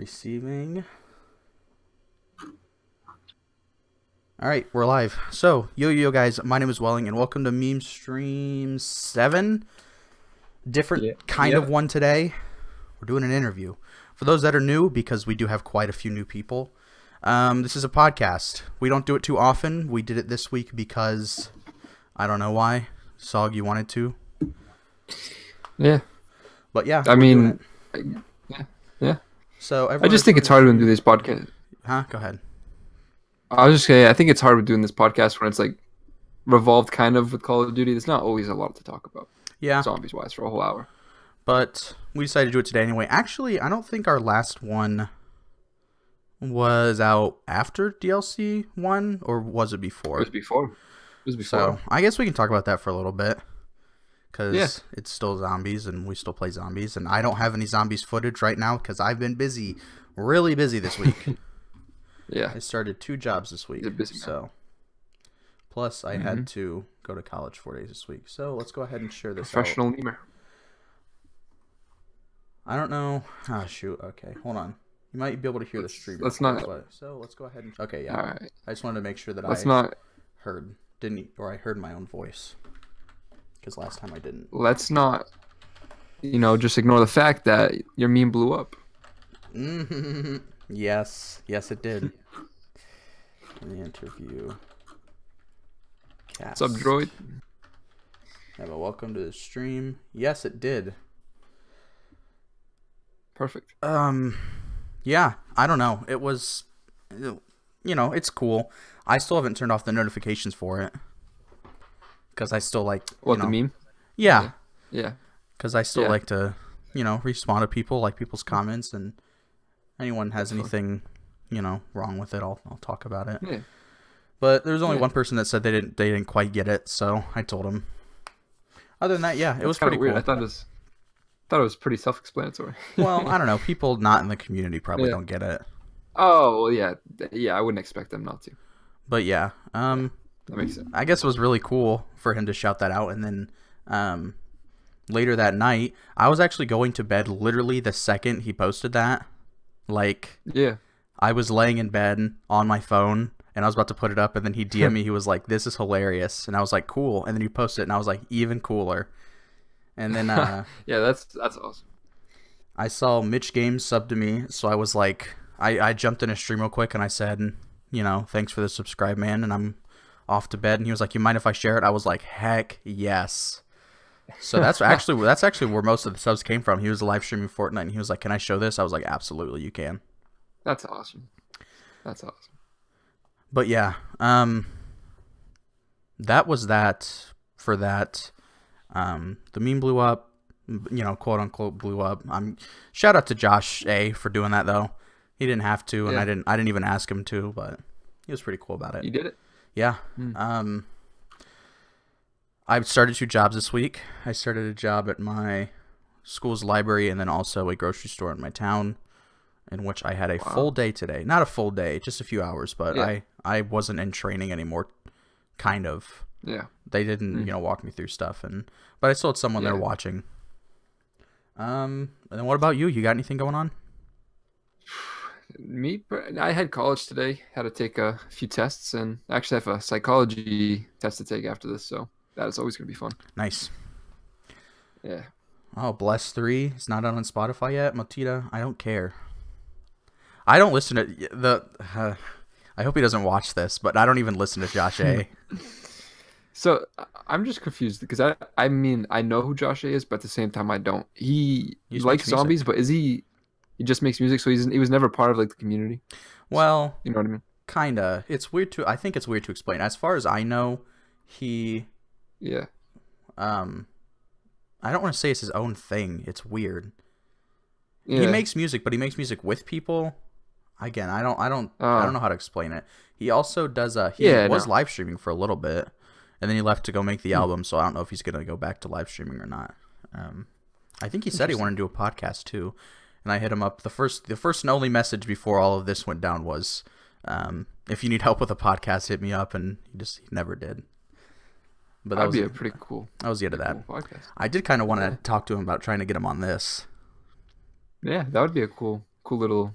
Receiving. All right, we're live. So, yo guys, my name is Welling and welcome to Meme Stream 7. Different kind of one today. We're doing an interview. For those that are new, because we do have quite a few new people, this is a podcast. We don't do it too often. We did it this week because I don't know why. Sog, you wanted to. Yeah. But yeah. I mean, yeah. So I just think it's hard when we do this podcast. Huh? Go ahead. I was just saying, I think it's hard with doing this podcast when it's like revolved kind of with Call of Duty. There's not always a lot to talk about. Yeah. Zombies wise for a whole hour. But we decided to do it today anyway. Actually, I don't think our last one was out after DLC 1, or was it before? It was before. So I guess we can talk about that for a little bit. Because Yeah. it's still zombies and we still play zombies. And I don't have any zombies footage right now because I've been busy. Really busy this week. Yeah. I started 2 jobs this week. You're busy, so plus I had to go to college 4 days this week. So let's go ahead and share this Professional out. memer. I don't know. Ah, shoot. Okay, hold on. You might be able to hear the stream. Let's not. So let's go ahead and. Okay, yeah. All right. I just wanted to make sure that I heard my own voice. Because last time I didn't. Let's not, just ignore the fact that your meme blew up. Yes, it did. The interview. Cast. What's up, droid? Have a welcome to the stream. Yes, it did. Perfect. Yeah, I don't know. It was, it's cool. I still haven't turned off the notifications for it. Because I still like, the meme? Yeah. Yeah. Because I still like to, respond to people, like people's comments, and anyone has anything, wrong with it, I'll talk about it. Yeah. But there was only one person that said they didn't quite get it, so I told them. Other than that, yeah, it was pretty weird. cool. I thought it was pretty self-explanatory. Well, I don't know. People not in the community probably don't get it. Oh, well, yeah. Yeah, I wouldn't expect them not to. But yeah, That makes sense. I guess it was really cool for him to shout that out. And then later that night, I was actually going to bed literally the second he posted that. Like, Yeah. I was laying in bed on my phone, and I was about to put it up, and then he DM'd me. He was like, "This is hilarious," and I was like, "Cool." And then he posted it, and I was like, "Even cooler." And then yeah, that's awesome. I saw Mitch Games sub to me, so I was like, I jumped in a stream real quick, and I said, thanks for the subscribe, man, and I'm off to bed. And he was like, "You mind if I share it?" I was like, "Heck yes." So that's actually where most of the subs came from. He was live streaming Fortnite, and he was like, "Can I show this?" I was like, "Absolutely, you can." That's awesome. But yeah, that was that for that. The meme blew up, quote unquote blew up. Shout out to Josh A for doing that though. He didn't have to, and I didn't even ask him to, but he was pretty cool about it. You did it? Yeah. I started 2 jobs this week. I started a job at my school's library and then also a grocery store in my town, in which I had a full day today. Not a full day, just a few hours, but I wasn't in training anymore, kind of. Yeah. They didn't, walk me through stuff, but I still had someone there watching. And then what about you? You got anything going on? I had college today. Had to take a few tests, and actually have a psychology test to take after this, so that is always going to be fun. Nice. Yeah. Oh, Bless 3. It's not out on Spotify yet. Matita, I don't care. I don't listen to I hope he doesn't watch this, but I don't even listen to Josh A. So I'm just confused because I mean I know who Josh A is, but at the same time I don't. He likes zombies, but is he? He just makes music, so he was never part of like the community. Well, you know what I mean? Kinda. I think it's weird to explain. As far as I know, he. Yeah. I don't want to say it's his own thing. It's weird. Yeah. He makes music, but he makes music with people. Again, I don't know how to explain it. He also does was live streaming for a little bit, and then he left to go make the album. So I don't know if he's gonna go back to live streaming or not. I think he said he wanted to do a podcast too, and I hit him up. The first and only message before all of this went down was, if you need help with a podcast, hit me up, and he never did. But that'd be a pretty cool. That was the end of that. Cool podcast. I did kind of want to talk to him about trying to get him on this. Yeah, that would be a cool little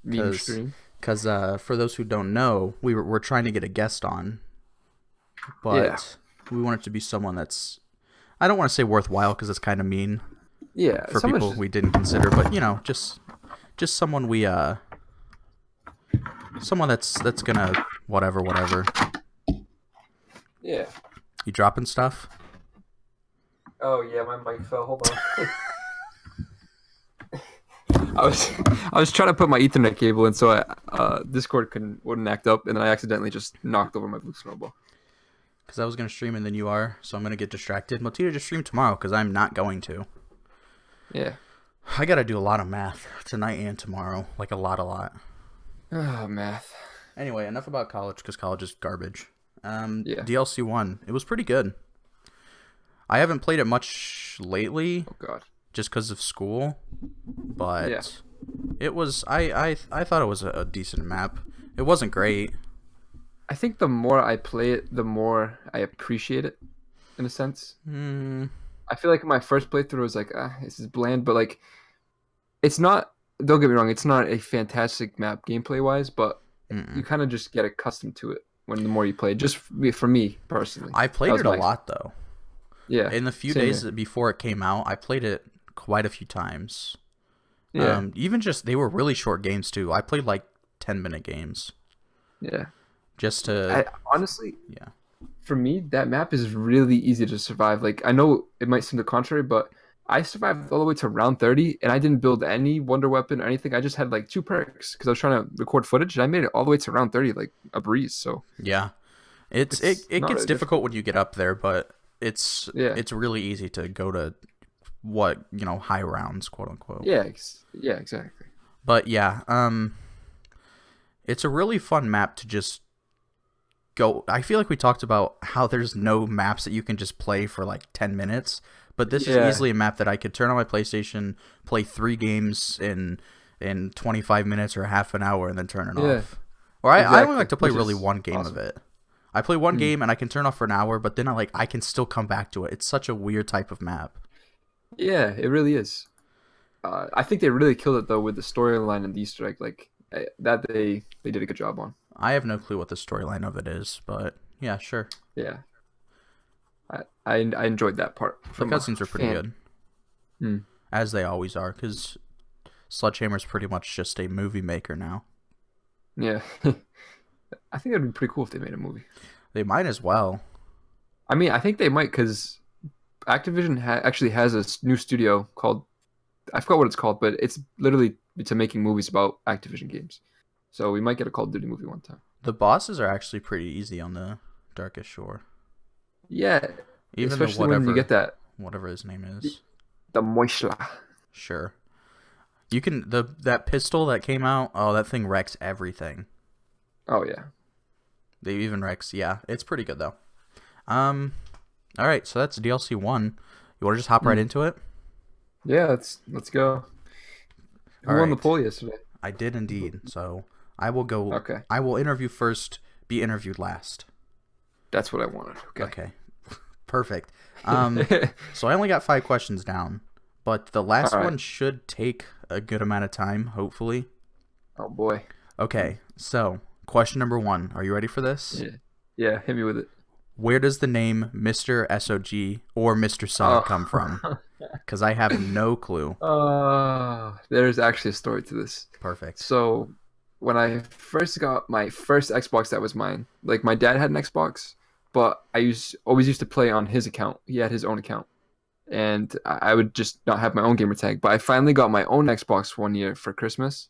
meme stream. Because for those who don't know, we're trying to get a guest on, but we want it to be someone that's, I don't want to say worthwhile because it's kind of mean. Yeah, for people we didn't consider, but just someone we someone that's gonna whatever. Yeah. You dropping stuff? Oh yeah, my mic fell. Hold on. I was trying to put my Ethernet cable in so Discord wouldn't act up, and then I accidentally just knocked over my blue snowball. Because I was gonna stream and then you are, so I'm gonna get distracted. Motita, just stream tomorrow because I'm not going to. Yeah. I gotta do a lot of math tonight and tomorrow, like a lot. Oh, math. Anyway, enough about college because college is garbage. Yeah. DLC 1, it was pretty good. I haven't played it much lately. Oh God. Just because of school, but yeah. It was. I thought it was a decent map. It wasn't great. I think the more I play it, the more I appreciate it, in a sense. I feel like my first playthrough was like, this is bland, but like, it's not. Don't get me wrong, it's not a fantastic map gameplay wise, but you kind of just get accustomed to it when the more you play. Just for me personally, I played it a lot though. Yeah. In the few days before it came out, I played it quite a few times. Yeah. Even just they were really short games too. I played like 10-minute games. Yeah. Just to honestly. Yeah. For me, that map is really easy to survive. Like, I know it might seem the contrary, but I survived all the way to round 30, and I didn't build any wonder weapon or anything. I just had like 2 perks because I was trying to record footage, and I made it all the way to round 30 like a breeze. So yeah, it gets difficult when you get up there, but it's really easy to go to high rounds, quote unquote. Yeah, exactly. But yeah, it's a really fun map to just go. I feel like we talked about how there's no maps that you can just play for like 10 minutes, but this is easily a map that I could turn on my PlayStation, play 3 games in 25 minutes or half an hour, and then turn it off. Or I only like to play really one game of it. I play one game and I can turn off for an hour, but then I can still come back to it. It's such a weird type of map. Yeah, it really is. I think they really killed it though with the storyline and the Easter egg. Like that, they did a good job on. I have no clue what the storyline of it is, but yeah, sure. Yeah, I enjoyed that part. The cutscenes are pretty good, as they always are, because Sledgehammer's pretty much just a movie maker now. Yeah, I think it'd be pretty cool if they made a movie. They might as well. I mean, I think they might because Activision actually has a new studio called, I forgot what it's called, but it's literally to making movies about Activision games. So we might get a Call of Duty movie one time. The bosses are actually pretty easy on the Darkest Shore. Yeah, even especially when you get that whatever his name is, the Moishla. Sure, you can that pistol that came out. Oh, that thing wrecks everything. Oh yeah, they even wrecks. Yeah, it's pretty good though. All right, so that's DLC 1. You want to just hop right into it? Yeah, let's go. Who won the poll yesterday? I did indeed. So I will go. Okay. I will interview first, be interviewed last. That's what I wanted. Okay. Perfect. So I only got 5 questions down, but the last one should take a good amount of time, hopefully. Oh boy. Okay. So question number 1. Are you ready for this? Yeah. Hit me with it. Where does the name Mr. SOG or Mr. Sonic come from? Because I have no clue. There's actually a story to this. Perfect. So when I first got my first Xbox that was mine, like my dad had an Xbox, but I always used to play on his account. He had his own account. And I would just not have my own gamer tag. But I finally got my own Xbox one year for Christmas.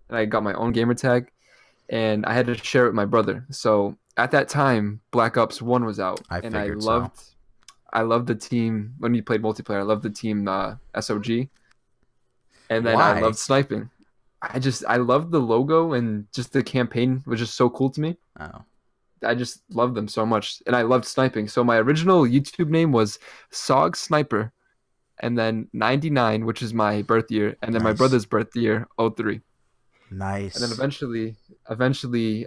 And I got my own gamer tag. And I had to share it with my brother. So at that time, Black Ops 1 was out. I loved the team. When we played multiplayer, I loved the team SOG. And then I loved sniping. I loved the logo, and just the campaign was just so cool to me. Oh. I just loved them so much. And I loved sniping. So my original YouTube name was Sog Sniper. And then 99, which is my birth year. And then my brother's birth year, 03. Nice. And then eventually,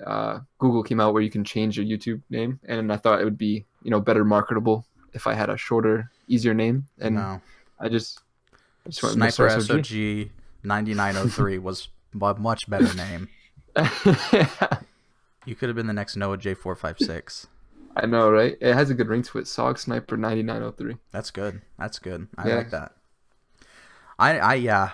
Google came out where you can change your YouTube name, and I thought it would be, better marketable if I had a shorter, easier name. And I just went Sniper SOG 9903 was much better name. You could have been the next Noah J456. I know, right? It has a good ring to it. Sog Sniper 9903. That's good. That's good. I like that. Yeah.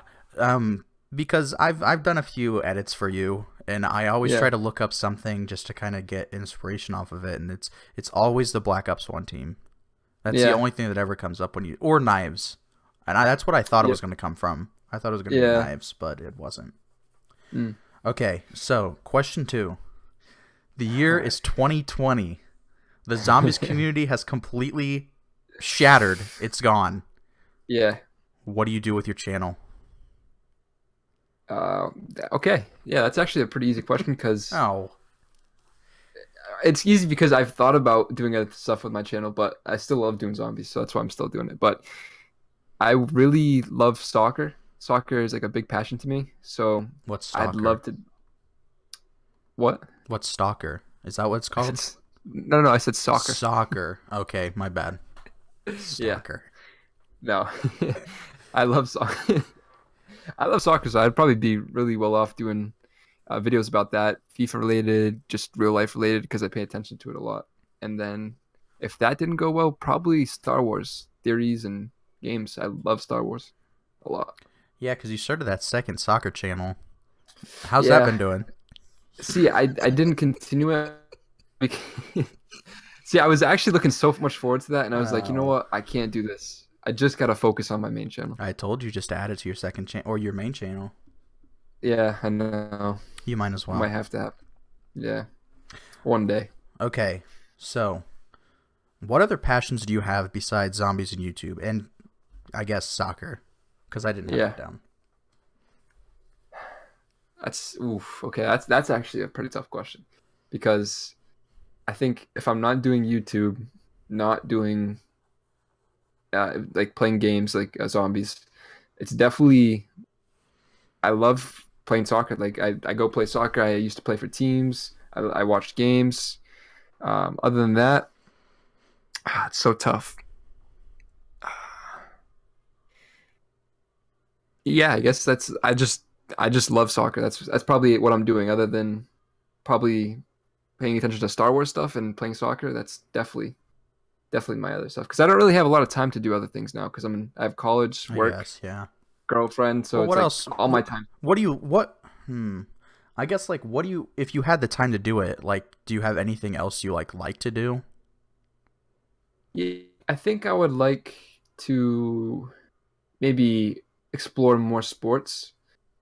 Because I've done a few edits for you, and I always try to look up something just to kind of get inspiration off of it, and it's always the Black Ops 1 team. That's the only thing that ever comes up when you or knives, and that's what I thought it was going to come from. I thought it was going to be knives, but it wasn't. Okay, so question 2. The year is 2020. The zombies community has completely shattered. It's gone. Yeah. What do you do with your channel? Okay. Yeah, that's actually a pretty easy question because Oh. It's easy because I've thought about doing other stuff with my channel, but I still love doing zombies, so that's why I'm still doing it. But I really love soccer. Soccer is like a big passion to me, so What's soccer? I'd love to. What? What's stalker? Is that what it's called? No, I said soccer. Soccer. Okay, my bad. Soccer. No, I love soccer. I love soccer, so I'd probably be really well off doing videos about that, FIFA related, just real life related, because I pay attention to it a lot. And then if that didn't go well, probably Star Wars theories and games. I love Star Wars a lot. Yeah, because you started that second soccer channel. How's that been doing? See, I didn't continue it. See, I was actually looking so much forward to that, and I was like, you know what? I can't do this. I just gotta focus on my main channel. I told you just to add it to your second channel or your main channel. Yeah, I know. You might as well. Might have to have. Yeah, one day. Okay, so what other passions do you have besides zombies and YouTube, and I guess soccer? Because I didn't have that down. That's okay. That's actually a pretty tough question, because I think if I'm not doing YouTube, not doing like playing games like zombies, it's definitely, I love playing soccer. Like I go play soccer. I used to play for teams. I watched games. Other than that, it's so tough. Yeah, I guess I just love soccer. That's probably what I'm doing, other than probably paying attention to Star Wars stuff and playing soccer. That's definitely my other stuff, because I don't really have a lot of time to do other things now, because I have college, work, girlfriend, so what it's else? All my time. I guess, like, if you had the time to do it, like, do you have anything else you like to do? Yeah, I think I would like to maybe explore more sports.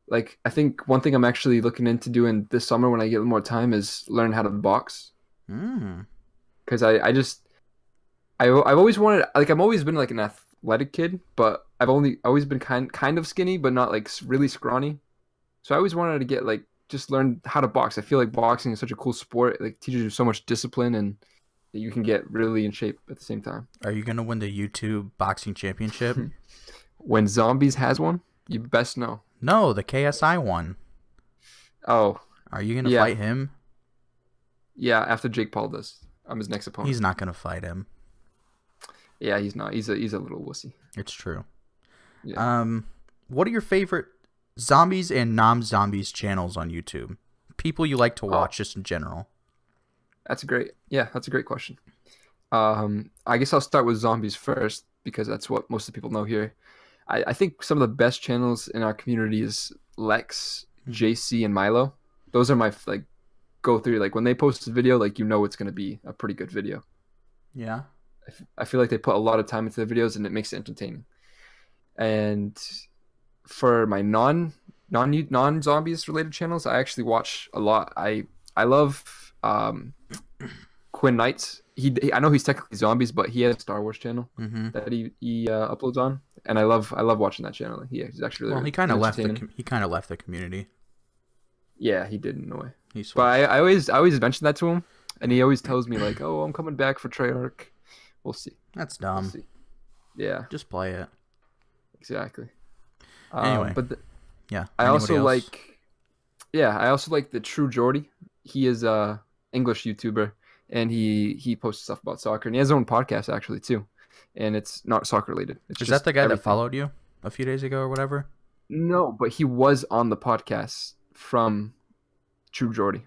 Like, I think one thing I'm actually looking into doing this summer when I get more time is learn how to box. Because I've always wanted, like, I've always been like an athletic kid, but I've always been kind of skinny, but not like really scrawny. So I always wanted to get like just learn how to box. I feel like boxing is such a cool sport. It like teaches you so much discipline, and you can get really in shape at the same time. Are you gonna win the YouTube boxing championship? When Zombies has one, you best know. No, the KSI one. Oh. Are you gonna fight him? Yeah, after Jake Paul does. I'm his next opponent. He's not gonna fight him. Yeah, he's not. He's a little wussy. It's true. Yeah. What are your favorite zombies and non-zombies channels on YouTube? People you like to watch, just in general. That's a great question. I guess I'll start with zombies first, because that's what most of the people know here. I think some of the best channels in our community is Lex, JC, and Milo. Those are my like go through. Like when they post a video, like it's gonna be a pretty good video. Yeah. I feel like they put a lot of time into the videos, and it makes it entertaining. And for my non-zombies related channels, I actually watch a lot. I love Quinn Knights. I know he's technically zombies, but he has a Star Wars channel that he uploads on, and I love watching that channel. He's actually really he kind of left the community. Yeah, he did in a way. But I always mention that to him, and he always tells me like, "Oh, I'm coming back for Treyarch." We'll see. That's dumb. We'll see. Yeah. Just play it. Exactly. Anyway. I also like the True Geordie. He is a English YouTuber, and he posts stuff about soccer, and he has his own podcast actually too, and it's not soccer related. Is that the guy that followed you a few days ago or whatever? No, but he was on the podcast from True Jordy.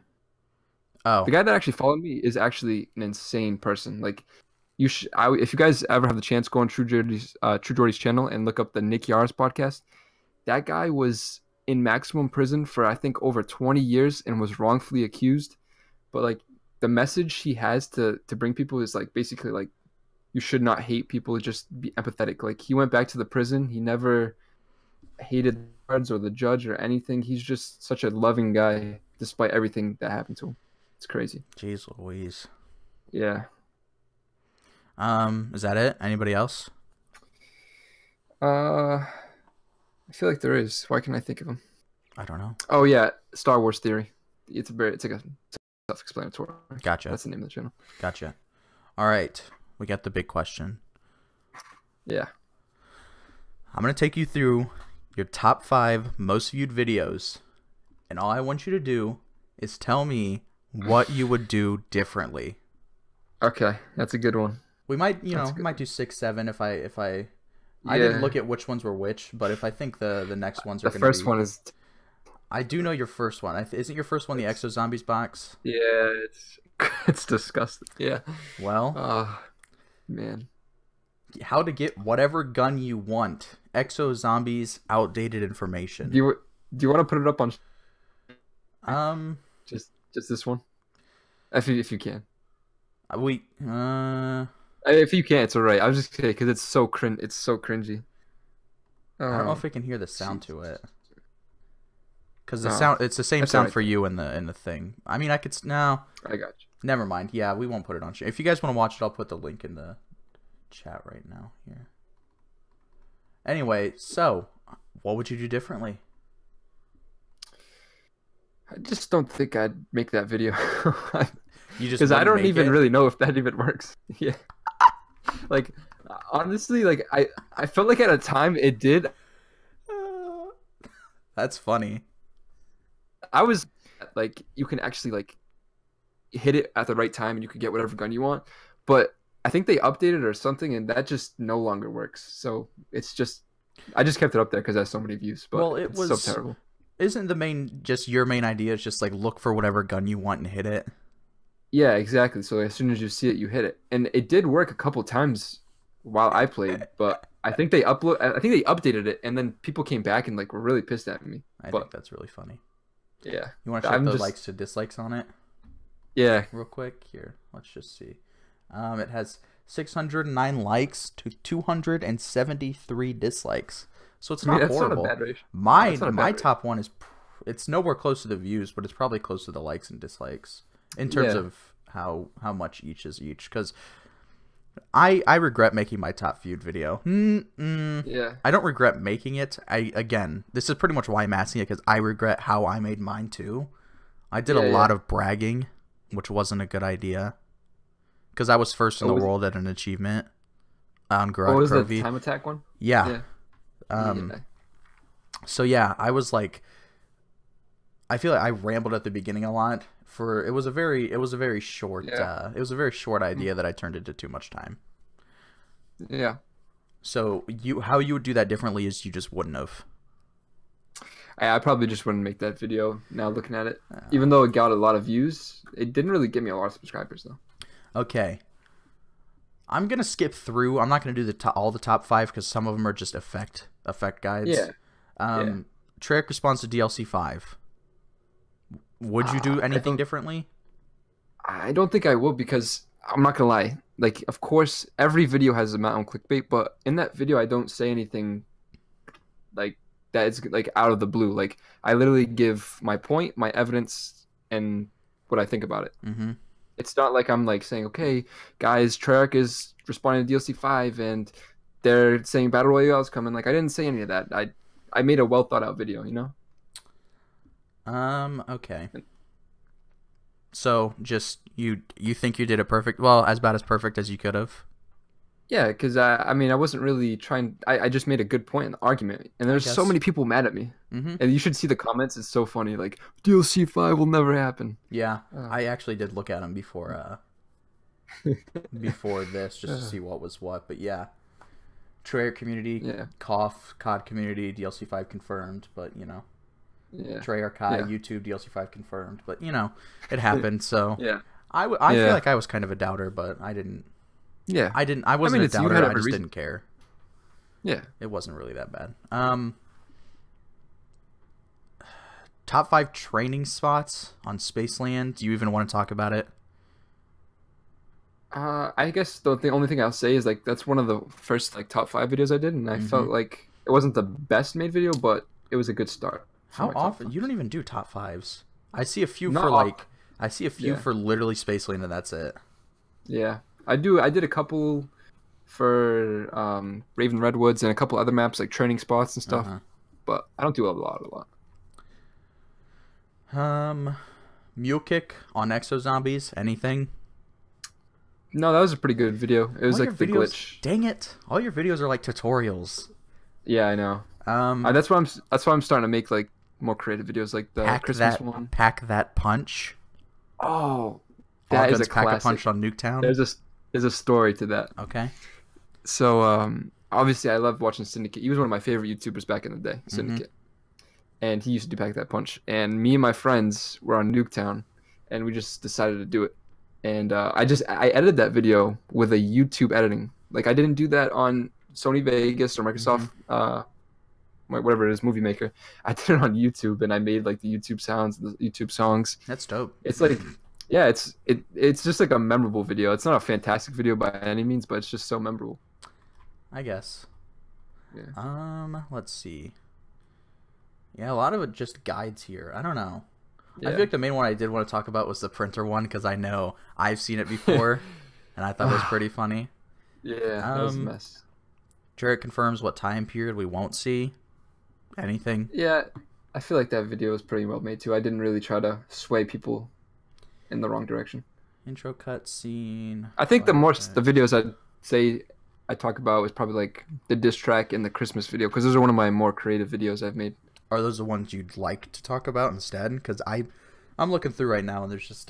Oh. The guy that actually followed me is actually an insane person. Like, if you guys ever have the chance, go on True Jordy's channel and look up the Nick Yars podcast. That guy was in maximum prison for I think over 20 years and was wrongfully accused. But like the message he has to bring people is like basically like you should not hate people, just be empathetic. Like he went back to the prison, he never hated the guards or the judge or anything. He's just such a loving guy despite everything that happened to him. It's crazy. Jeez Louise. Yeah. Is that it? Anybody else? I feel like there is. Why can't I think of him? I don't know. Oh yeah, Star Wars Theory. It's like a self-explanatory. Gotcha. That's the name of the channel. Gotcha. All right, we got the big question. Yeah. I'm gonna take you through your top 5 most viewed videos, and all I want you to do is tell me what you would do differently. Okay, that's a good one. We might, might do 6, 7 if I didn't look at which ones were which, but if I think the next ones are going to be... The first one is... I do know your first one. Isn't your first one the exo-zombies box? Yeah, it's disgusting. Yeah. Well... Oh, man. How to get whatever gun you want. Exo-zombies, outdated information. Do you want to put it up on... Just this one? If you can. If you can't, it's alright. I was just kidding because it's so cringy. I don't know if we can hear the sound to it. Because the sound, it's the same sound for you in the thing. I mean, I could no. I got you. Never mind. Yeah, we won't put it on. If you guys want to watch it, I'll put the link in the chat right now here. Anyway, so what would you do differently? I just don't think I'd make that video. Because I don't even really know if that even works. Yeah. Like, honestly, like I felt like at a time it did. That's funny. I was like, you can actually like hit it at the right time and you can get whatever gun you want. But I think they updated or something and that just no longer works. So it's just, I just kept it up there because it has so many views. But well, it's so terrible. Isn't your main idea is just like look for whatever gun you want and hit it? Yeah, exactly. So as soon as you see it, you hit it, and it did work a couple times while I played. But I think they updated it, and then people came back and like were really pissed at me. I think that's really funny. Yeah. You want to check the likes to dislikes on it? Yeah. Real quick here. Let's just see. It has 609 likes to 273 dislikes. So it's not horrible. Not a bad ratio. My top one is it's nowhere close to the views, but it's probably close to the likes and dislikes in terms of how much each is each. Because I regret making my top viewed video. Yeah. I don't regret making it. Again, this is pretty much why I'm asking it, because I regret how I made mine too. I did a lot of bragging, which wasn't a good idea. Because I was first in the world at an achievement on Garage. What was the time attack one? Yeah. So yeah, I was like, I feel like I rambled at the beginning a lot. It was a very short idea that I turned into too much time. Yeah. So how you would do that differently is you just wouldn't have. I probably just wouldn't make that video now looking at it. Even though it got a lot of views, it didn't really give me a lot of subscribers though. Okay. I'm going to skip through. I'm not going to do all the top 5 because some of them are just effect guides. Yeah. Treyarch responds to DLC 5. Would you do anything differently? I don't think I will, because I'm not going to lie. Like, of course, every video has a amount on clickbait, but in that video, I don't say anything like that is like out of the blue. Like, I literally give my point, my evidence, and what I think about it. Mm-hmm. It's not like I'm like saying, okay, guys, Treyarch is responding to DLC 5 and they're saying Battle Royale's coming. Like, I didn't say any of that. I made a well thought out video, you know? Okay. So just you think you did it perfect? Well, as bad as perfect as you could have? Yeah, because I mean, I wasn't really trying. I just made a good point in the argument, and there's so many people mad at me. Mm-hmm. And you should see the comments. It's so funny. Like, DLC 5 will never happen. Yeah, I actually did look at them before this just to see what was what. But yeah, Treyarch community, COD community, DLC 5 confirmed. But you know, Yeah. Treyarch YouTube DLC5 confirmed, but you know, it happened. So Yeah. I feel like I was kind of a doubter, but I didn't. Yeah. I wasn't a doubter. I just didn't care. Yeah. It wasn't really that bad. Top 5 training spots on Spaceland. Do you even want to talk about it? I guess the only thing I'll say is like that's one of the first like top 5 videos I did, and I felt like it wasn't the best made video, but it was a good start. How often? You don't even do top 5s. I see a few for literally Spaceland, and that's it. Yeah, I do. I did a couple for Raven Redwoods and a couple other maps like training spots and stuff, but I don't do a lot. Mule kick on exo-zombies. Anything? No, that was a pretty good video. It was like the glitch. Dang it! All your videos are like tutorials. Yeah, I know. That's why I'm starting to make like more creative videos, like the Christmas one. Pack that punch. Oh, that is a classic. Pack a punch on Nuketown. There's a story to that. Okay. So obviously I loved watching Syndicate. He was one of my favorite YouTubers back in the day, Syndicate. And he used to do Pack That Punch. And me and my friends were on Nuketown, and we just decided to do it. And I edited that video with a YouTube editing. Like I didn't do that on Sony Vegas or Microsoft, whatever it is, Movie Maker. I did it on YouTube, and I made like the YouTube sounds, the YouTube songs. That's dope. It's like, yeah, it's just like a memorable video. It's not a fantastic video by any means, but it's just so memorable. I guess. Yeah. Let's see. Yeah, a lot of it just guides here. I don't know. Yeah. I feel like the main one I did want to talk about was the printer one, because I know I've seen it before, and I thought it was pretty funny. Yeah, that was a mess. Jarrett confirms what time period we won't see. Anything? Yeah, I feel like that video was pretty well made too. I didn't really try to sway people in the wrong direction. Intro cutscene. I think the videos I'd say I talk about is probably like the diss track and the Christmas video, because those are one of my more creative videos I've made. Are those the ones you'd like to talk about instead? Because I'm looking through right now, and there's just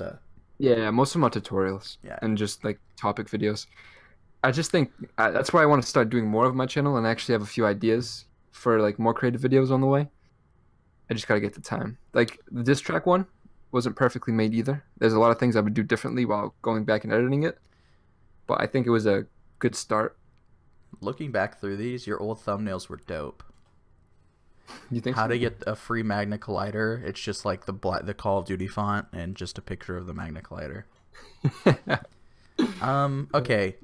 Yeah, most of them are tutorials and just like topic videos. I just think that's why I want to start doing more of my channel and actually have a few ideas for like more creative videos on the way. I just gotta get the time. Like the diss track one wasn't perfectly made either. There's a lot of things I would do differently while going back and editing it, but I think it was a good start. Looking back through these, your old thumbnails were dope. You think how to get a free Magna Collider? It's just like the Call of Duty font and just a picture of the Magna Collider. Okay.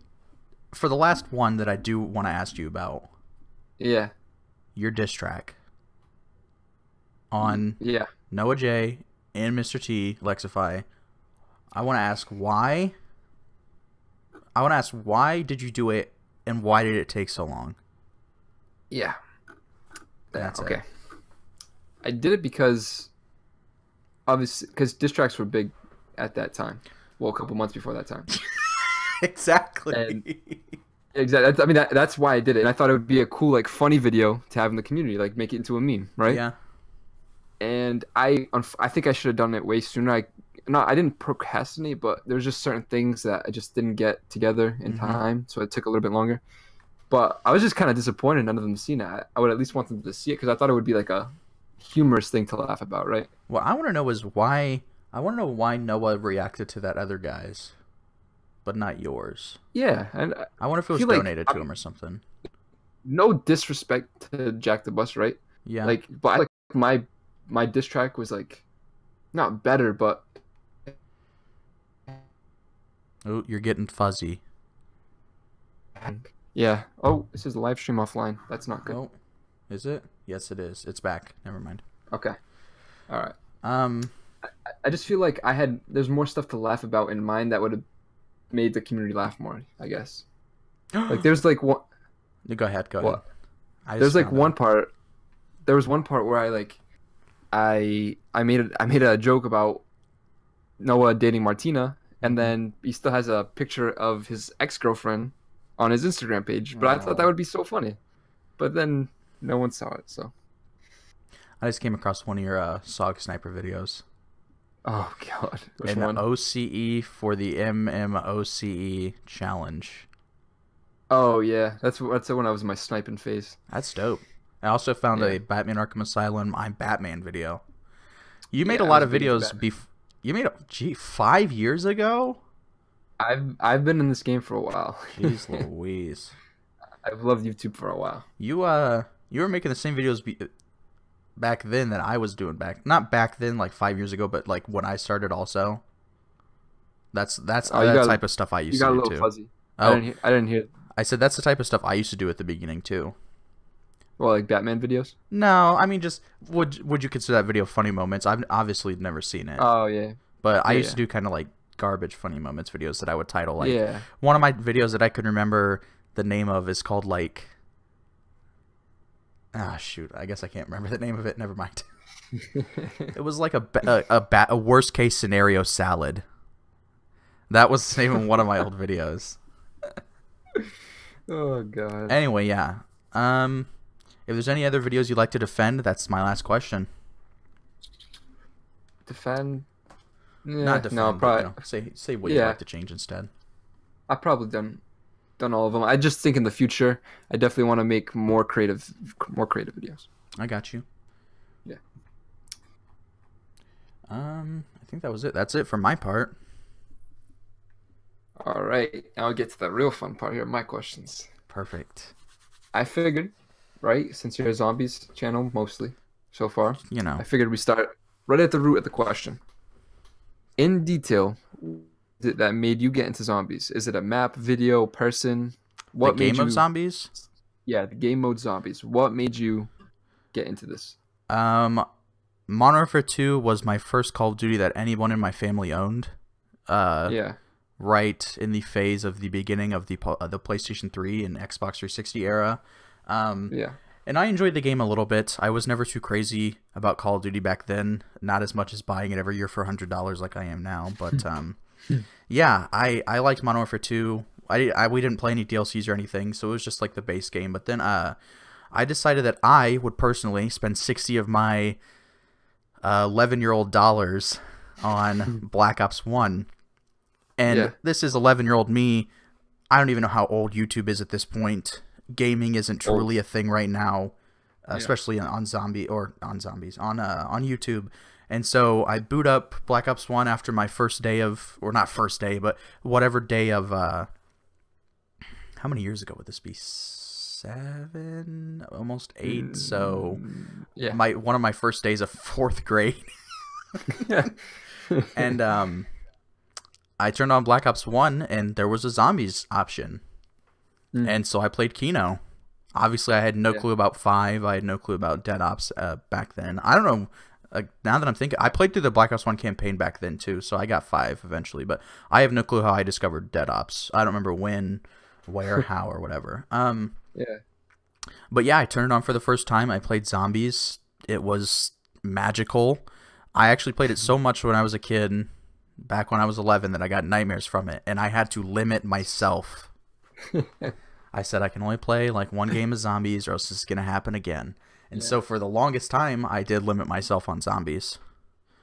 For the last one that I do want to ask you about. Yeah. Your diss track on Noah J and Mr. T Lexify. I want to ask why. Why did you do it, and why did it take so long? Yeah. That's okay. I did it because, obviously, because diss tracks were big at that time. Well, a couple months before that time. Exactly. Exactly. I mean, that's why I did it, and I thought it would be a cool, like, funny video to have in the community, like, make it into a meme, right? Yeah. And I think I should have done it way sooner. I didn't procrastinate, but there's just certain things that I just didn't get together in time, so it took a little bit longer. But I was just kind of disappointed none of them seen it. I would at least want them to see it, because I thought it would be like a humorous thing to laugh about, right? What I want to know is why. I want to know why Noah reacted to that other guy's, but not yours. Yeah, and I wonder if it was donated to him or something. No disrespect to Jack the Bus, right? Yeah. Like, but my diss track was like, not better, but. Oh, you're getting fuzzy. Yeah. Oh, this is a live stream offline. That's not good. Oh, is it? Yes, it is. It's back. Never mind. Okay. All right. I just feel like there's more stuff to laugh about in mine that would have made the community laugh more, I guess. Like there's like one. Go ahead. Go ahead. There's like one part. There was one part where I made a joke about Noah dating Martina, and then he still has a picture of his ex-girlfriend on his Instagram page. But I thought that would be so funny. But then no one saw it, so. I just came across one of your SOG Sniper videos. Oh, God. Which An one? OCE for the MMOCE challenge. Oh, yeah. That's when I was in my sniping phase. That's dope. I also found a Batman Arkham Asylum I'm Batman video. You made a I lot was of big into videos Batman. You made 5 years ago. I've been in this game for a while. Jeez Louise. I've loved YouTube for a while. You were making the same videos back then that I was doing not back then like 5 years ago, but like when I started also. That's the type of stuff I used to do too. You got a little fuzzy. Oh, I didn't hear. I said that's the type of stuff I used to do at the beginning too. Well, like Batman videos. No, I mean just would you consider that video funny moments? I've obviously never seen it. Oh yeah. But I used to do kind of like garbage funny moments videos that I would title like. Yeah. One of my videos that I could remember the name of is called like. Ah, shoot! I guess I can't remember the name of it. Never mind. It was like a worst case scenario salad. That was the name of one of my old videos. Oh god. Anyway, yeah. If there's any other videos you'd like to defend, that's my last question. Defend? Yeah, Not defend. No, probably. But, say what you'd like to change instead. I've probably done all of them. I just think in the future, I definitely want to make more creative videos. I got you. Yeah. I think that was it. That's it for my part. All right, now I'll get to the real fun part here. My questions. Perfect. I figured, right, since you're a zombies channel mostly so far, You know. I figured we start right at the root of the question. In detail, what is it that made you get into zombies? Is it a map, video, person? What the game made you, of zombies? Yeah, the game mode zombies. What made you get into this? Modern Warfare 2 was my first Call of Duty that anyone in my family owned. Yeah. Right in the phase of the beginning of the PlayStation 3 and Xbox 360 era. Yeah. And I enjoyed the game a little bit. I was never too crazy about Call of Duty back then. Not as much as buying it every year for $100 like I am now. But yeah, I liked Modern Warfare 2. We didn't play any DLCs or anything, so it was just like the base game. But then I decided that I would personally spend 60 of my 11-year-old dollars on Black Ops 1. And this is 11-year-old me. I don't even know how old YouTube is at this point. Gaming isn't truly a thing right now, especially on YouTube. And so I boot up Black Ops 1 after my first day of, or not first day, but whatever day of, how many years ago would this be? 7, almost 8. So one of my first days of 4th grade. And I turned on Black Ops 1 and there was a zombies option. And so I played Kino. Obviously, I had no clue about 5. I had no clue about Dead Ops back then. I don't know. Now that I'm thinking, I played through the Black Ops 1 campaign back then too, so I got 5 eventually. But I have no clue how I discovered Dead Ops. I don't remember when, where, how, or whatever. But yeah, I turned it on for the first time. I played zombies. It was magical. I actually played it so much when I was a kid, back when I was 11, that I got nightmares from it, and I had to limit myself. I said I can only play like one game of zombies or else it's going to happen again. And so for the longest time, I did limit myself on zombies.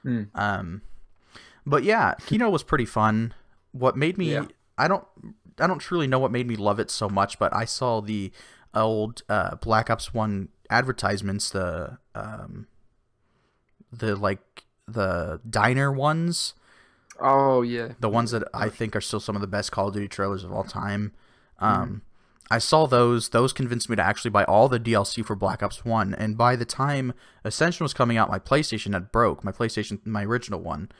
But yeah, Kino was pretty fun. What made me I don't truly know what made me love it so much, but I saw the old Black Ops 1 advertisements, the diner ones. Oh yeah. The ones that I think are still some of the best Call of Duty trailers of all time. I saw those. Those convinced me to actually buy all the DLC for Black Ops 1. And by the time Ascension was coming out, my PlayStation had broke. My original one.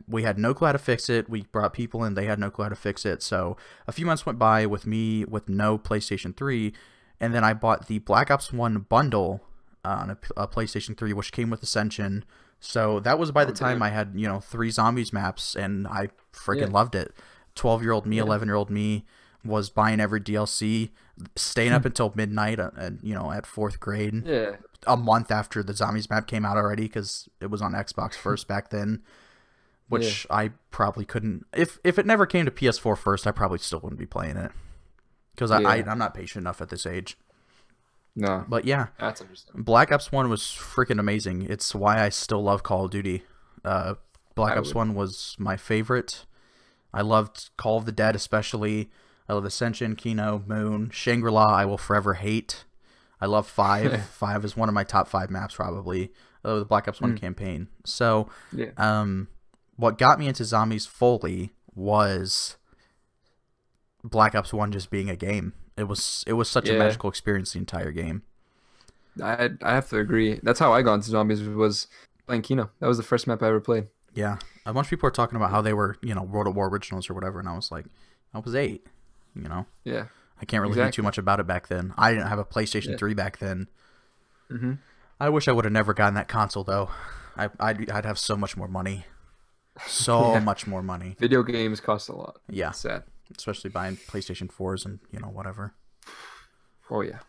We had no clue how to fix it. We brought people in. They had no clue how to fix it. So a few months went by with me with no PlayStation 3. And then I bought the Black Ops 1 bundle on a PlayStation 3, which came with Ascension. So that was by the time I had, 3 zombies maps, and I freaking loved it. 12-year-old me, 11-year-old me was buying every DLC, staying up until midnight, at 4th grade. Yeah. A month after the zombies map came out already, because it was on Xbox first back then, which I probably couldn't. If it never came to PS4 first, I probably still wouldn't be playing it, because I'm not patient enough at this age. No. But yeah, that's understandable. Black Ops 1 was freaking amazing. It's why I still love Call of Duty. Black Ops 1 was my favorite. I loved Call of the Dead especially. I love Ascension, Kino, Moon, Shangri-La I will forever hate. I love 5. 5 is one of my top 5 maps probably. The Black Ops 1 campaign. So, what got me into zombies fully was Black Ops 1 just being a game. It was such a magical experience the entire game. I have to agree. That's how I got into zombies, was playing Kino. That was the first map I ever played. Yeah. A bunch of people are talking about how they were, World at War originals or whatever, and I was like, I was 8, Yeah. I can't really do too much about it back then. I didn't have a PlayStation 3 back then. Mm-hmm. I wish I would have never gotten that console, though. I'd have so much more money. So much more money. Video games cost a lot. Yeah. It's sad. Especially buying PlayStation 4s and, whatever. Oh, yeah.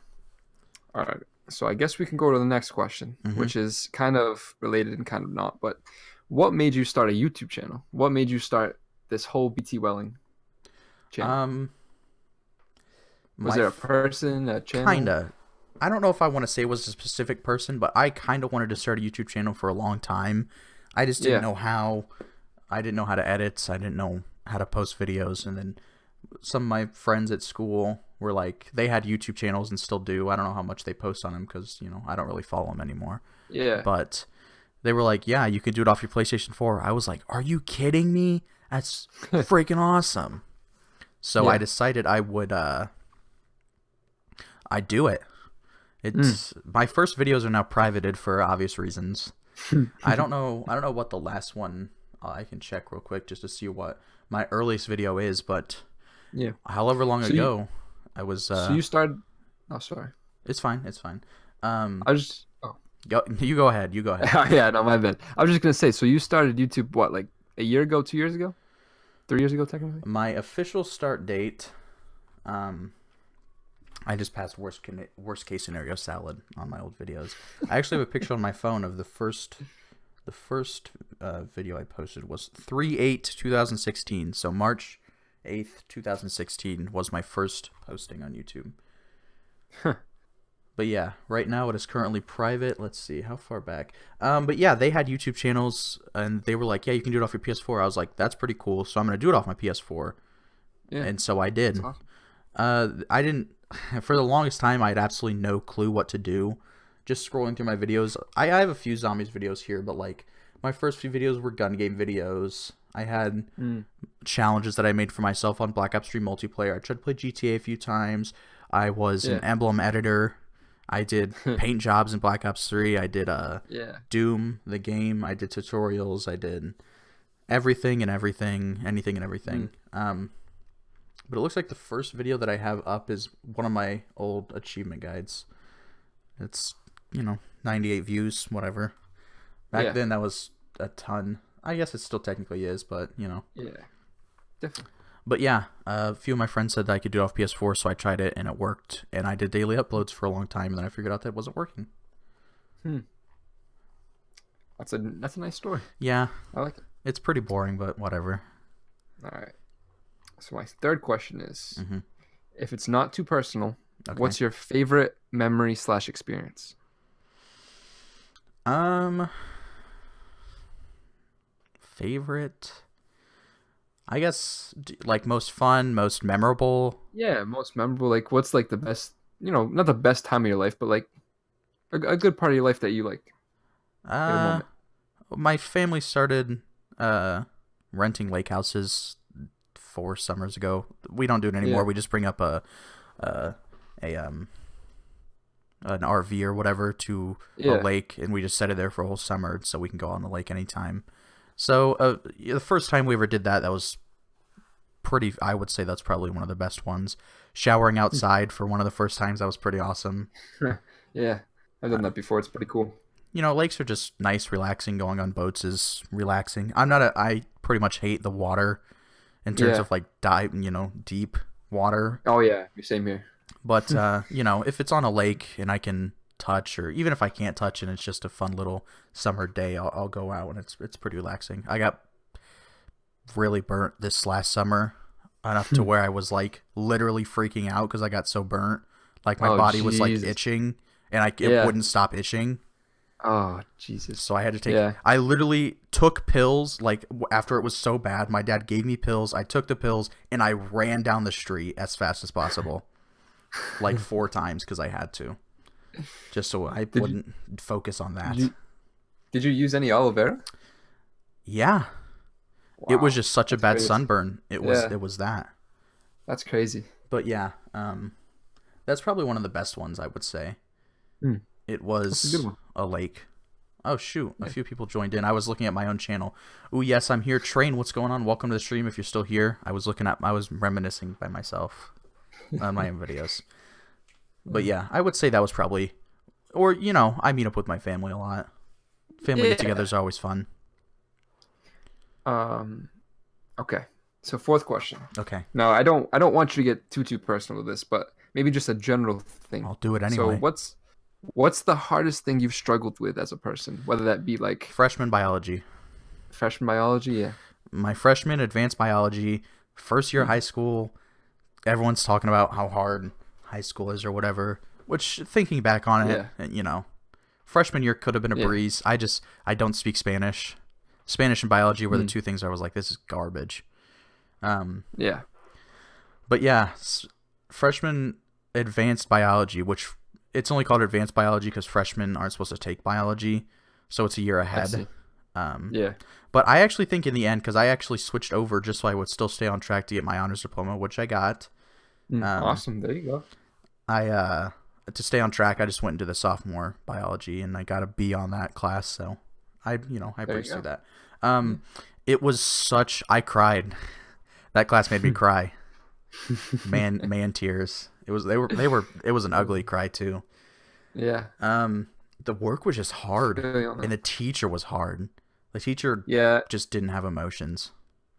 All right. So I guess we can go to the next question, which is kind of related and kind of not. But what made you start a YouTube channel? What made you start this whole BTWelling channel? Was there a person, a channel? Kinda. I don't know if I want to say it was a specific person, but I kind of wanted to start a YouTube channel for a long time. I just didn't know how. I didn't know how to edit. I didn't know how to post videos. And then some of my friends at school were like, they had YouTube channels and still do. I don't know how much they post on them because, I don't really follow them anymore. Yeah. But they were like, yeah, you can do it off your PlayStation 4. I was like, are you kidding me? That's freaking awesome. So I decided I would, I'd do it. It's my first videos are now privated for obvious reasons. I don't know what the last one. I can check real quick just to see what my earliest video is, but however long ago I was. So you started. Oh, sorry. It's fine. It's fine. I just. Oh. You go ahead. You go ahead. Yeah, no, my bad. I was just gonna say. So you started YouTube what, like a year ago, 2 years ago, 3 years ago, technically. My official start date. I just passed worst case scenario salad on my old videos. I actually have a picture on my phone of the first video I posted was 3/8/2016. So March 8th, 2016 was my first posting on YouTube. But yeah, right now it is currently private. Let's see how far back. But yeah, they had YouTube channels and they were like, yeah, you can do it off your PS4. I was like, that's pretty cool. So I'm gonna do it off my PS4. Yeah. And so I did. Awesome. I didn't. For the longest time, I had absolutely no clue what to do. Just scrolling through my videos. I have a few zombies videos here, but like my first few videos were gun game videos. I had challenges that I made for myself on Black Ops 3 multiplayer. I tried to play GTA a few times. I was an emblem editor. I did paint jobs in Black Ops 3. I did Doom, the game. I did tutorials. I did anything and everything. But it looks like the first video that I have up is one of my old achievement guides. It's, 98 views, whatever. Back then, that was a ton. I guess it still technically is, but, Yeah, definitely. But yeah, a few of my friends said that I could do it off PS4, so I tried it, and it worked. And I did daily uploads for a long time, and then I figured out that it wasn't working. That's a nice story. Yeah. I like it. It's pretty boring, but whatever. All right. So my third question is, if it's not too personal, what's your favorite memory / experience? Favorite? I guess like most fun, most memorable. Yeah, most memorable. Like, what's like the best? Not the best time of your life, but like a good part of your life that you like. My family started renting lake houses 4 summers ago. We don't do it anymore. We just bring up an RV or whatever to a lake, and we just set it there for a whole summer so we can go on the lake anytime. So the first time we ever did that, that was pretty. I would say that's probably one of the best ones. Showering outside for one of the first times, that was pretty awesome. Yeah, I've done that before. It's pretty cool. Lakes are just nice, relaxing. Going on boats is relaxing. I pretty much hate the water in terms of like deep water. Oh yeah, same here. But if it's on a lake and I can touch, or even if I can't touch and it's just a fun little summer day, I'll go out, and it's pretty relaxing. I got really burnt this last summer enough to where I was like literally freaking out because I got so burnt. Like my body was like itching, and it wouldn't stop itching. Oh Jesus! So I had to take. I literally took pills. Like after it was so bad, my dad gave me pills. I took the pills and I ran down the street as fast as possible, like 4 times because I had to. just so I wouldn't focus on that. Did you use any aloe vera? Yeah. Wow, it was just such a bad sunburn. It was that. That's crazy. But yeah, that's probably one of the best ones, I would say. It was a lake. Oh shoot, a few people joined in. I was looking at my own channel. Oh yes, I'm here. Train, what's going on? Welcome to the stream if you're still here. I was reminiscing by myself on my own videos. But yeah, I would say that was probably, or I meet up with my family a lot. Family get-togethers are always fun. Okay. So fourth question. Okay. Now I don't want you to get too personal with this, but maybe just a general thing. I'll do it anyway. So what's the hardest thing you've struggled with as a person? Whether that be like freshman biology. Freshman biology, yeah. My freshman advanced biology, first year of high school. Everyone's talking about how hard high school is or whatever. Which, thinking back on it, freshman year could have been a breeze. I don't speak Spanish. Spanish and biology were the two things I was like, this is garbage. Yeah. But yeah, freshman advanced biology, which it's only called advanced biology because freshmen aren't supposed to take biology, so it's a year ahead. Yeah. But I actually think in the end, because I actually switched over just so I would still stay on track to get my honors diploma, which I got. Awesome. There you go. To stay on track, I just went into the sophomore biology and I got a B on that class, so I breezed through that. It was I cried. That class made me cry. Man tears. It was an ugly cry too. Yeah. The work was just hard, and the teacher was hard. The teacher just didn't have emotions.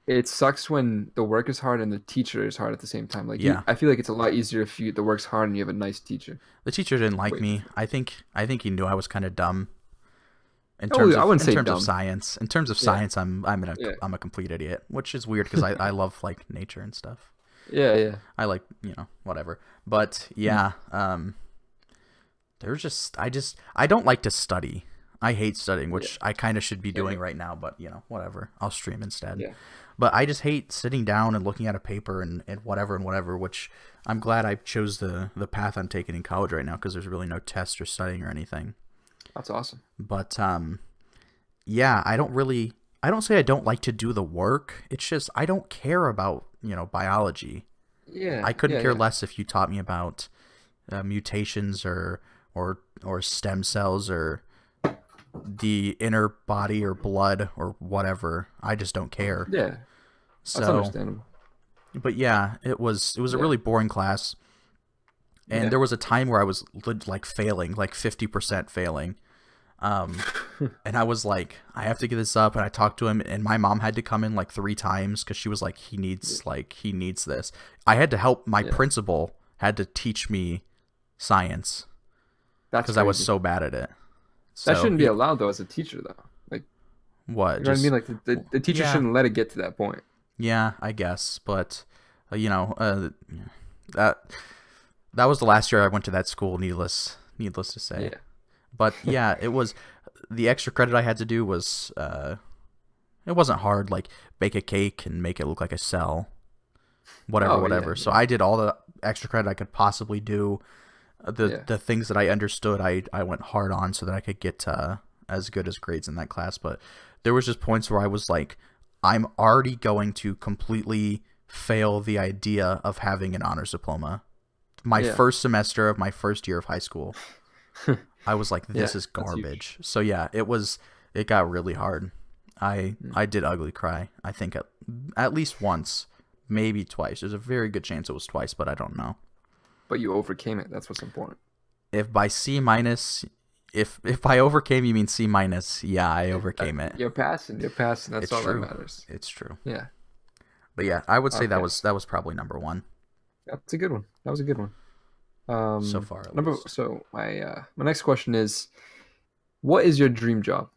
It sucks when the work is hard and the teacher is hard at the same time. Like, I feel like it's a lot easier if the work's hard and you have a nice teacher. The teacher didn't like me. I think he knew I was kind of dumb. In terms of science, I'm a complete idiot, which is weird because I love like nature and stuff. Yeah. I like whatever, but yeah, there's just I don't like to study. I hate studying, which I kind of should be doing right now, but whatever. I'll stream instead. Yeah. But I just hate sitting down and looking at a paper and whatever, which I'm glad I chose the path I'm taking in college right now because there's really no tests or studying or anything. That's awesome. But yeah, I don't say I don't like to do the work. It's just I don't care about, biology. Yeah. I couldn't care less if you taught me about mutations or stem cells or the inner body or blood or whatever. I just don't care. Yeah. That's understandable. But yeah, it was a really boring class. And there was a time where I was like failing, like 50% failing. And I was like, I have to get this up. And I talked to him, and my mom had to come in like 3 times because she was like, he needs this. I had to help. My principal had to teach me science because I was so bad at it. That shouldn't be allowed though as a teacher though. Like, what? You know what I mean? Like the teacher shouldn't let it get to that point. Yeah, I guess. But that was the last year I went to that school. Needless to say. Yeah. But yeah, it was the extra credit I had to do was it wasn't hard, like bake a cake and make it look like a cell, whatever. So I did all the extra credit I could possibly do. The things that I understood, I went hard on so that I could get as good as grades in that class. But there was just points where I was like, I'm already going to completely fail the idea of having an honors diploma. My first semester of my first year of high school. I was like, this is garbage. So yeah, it got really hard. I did ugly cry. I think at least once, maybe twice. There's a very good chance it was twice, but I don't know. But you overcame it. That's what's important. If by C minus, if by overcame you mean C minus, yeah, I overcame it. You're passing. That's all that matters. It's true. Yeah. But yeah, I would say that was probably number 1. That's a good one. That was a good one. So far. So my next question is, what is your dream job?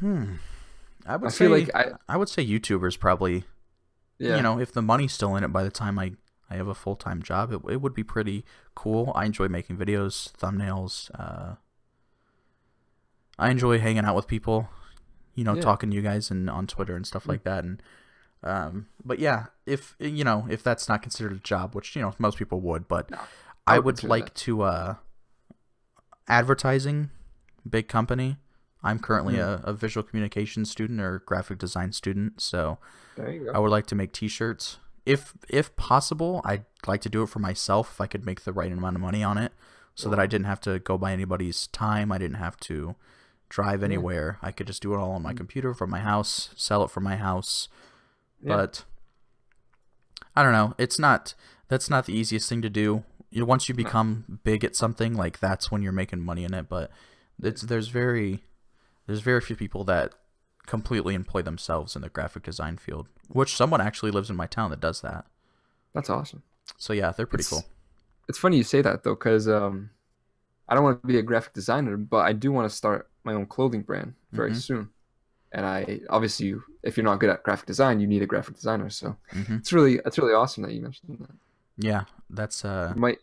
I would say YouTubers probably. Yeah. If the money's still in it by the time I have a full-time job, it would be pretty cool. I enjoy making videos, thumbnails. I enjoy hanging out with people, talking to you guys and on Twitter and stuff like that. And but yeah, if that's not considered a job, which most people would, but I would like to advertising, big company. I'm currently a visual communication student or graphic design student, so there you go. I would like to make T-shirts. If possible, I'd like to do it for myself if I could make the right amount of money on it, so that I didn't have to go by anybody's time. I didn't have to drive anywhere. I could just do it all on my computer from my house, sell it from my house. Yeah. But I don't know. That's not the easiest thing to do. Once you become big at something, like that's when you're making money in it. But there's very few people that completely employ themselves in the graphic design field, which someone actually lives in my town that does that. That's awesome. So yeah, they're pretty cool. It's funny you say that though, because I don't want to be a graphic designer, but I do want to start my own clothing brand very soon. And I obviously, if you're not good at graphic design, you need a graphic designer. So it's really awesome that you mentioned that. Yeah, that's you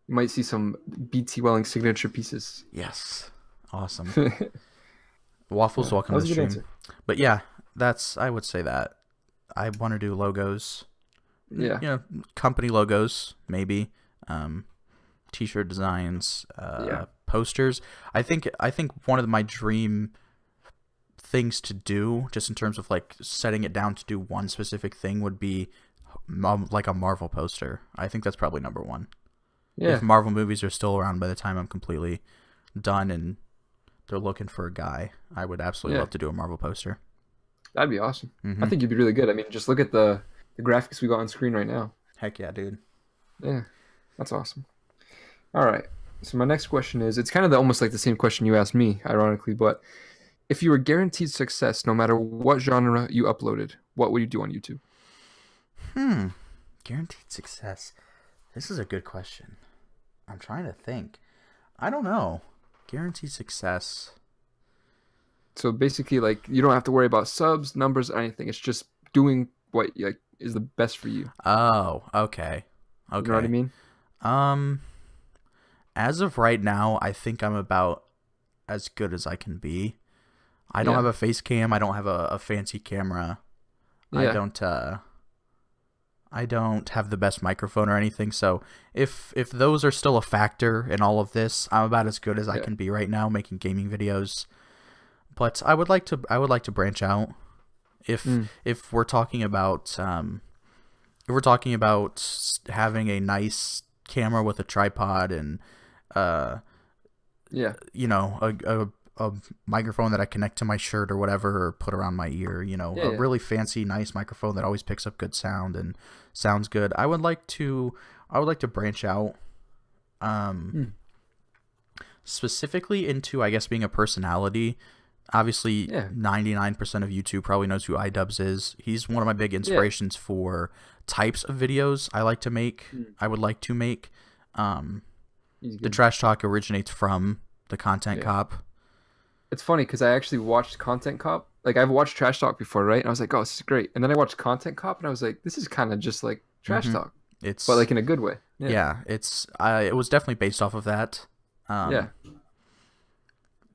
might see some BTWelling signature pieces. Yes, awesome. Waffles, welcome to the stream. Answer. But yeah, I would say that I want to do logos. Yeah, company logos maybe. T-shirt designs, posters. I think one of my dream things to do, just in terms of like setting it down to do one specific thing, would be like a Marvel poster. I think that's probably number one. Yeah. If Marvel movies are still around by the time I'm completely done and they're looking for a guy, I would absolutely love to do a Marvel poster. That'd be awesome. I think you'd be really good. I mean, just look at the graphics we got on screen right now. Heck yeah, dude. Yeah, that's awesome. All right. So my next question is, it's kind of almost like the same question you asked me, ironically, but if you were guaranteed success no matter what genre you uploaded, what would you do on YouTube? Guaranteed success. This is a good question. I'm trying to think. I don't know. Guaranteed success. So basically, like, you don't have to worry about subs, numbers, or anything. It's just doing what is the best for you. Oh, okay. You know what I mean? As of right now, I think I'm about as good as I can be. I don't have a face cam. I don't have a fancy camera. Yeah. I don't have the best microphone or anything. So if those are still a factor in all of this, I'm about as good as I can be right now making gaming videos. But I would like to branch out. If we're talking about having a nice camera with a tripod and a microphone that I connect to my shirt or whatever, or put around my ear, a really fancy, nice microphone that always picks up good sound and sounds good. I would like to branch out, specifically into, I guess, being a personality. Obviously, 99% of YouTube probably knows who iDubbbz is. He's one of my big inspirations for types of videos I like to make. I would like to make. The trash talk originates from the Content Cop. It's funny because I actually watched Content Cop. Like, I've watched Trash Talk before, right? And I was like, oh, this is great. And then I watched Content Cop, and I was like, this is kind of just like Trash Talk. But like in a good way. Yeah, it was definitely based off of that.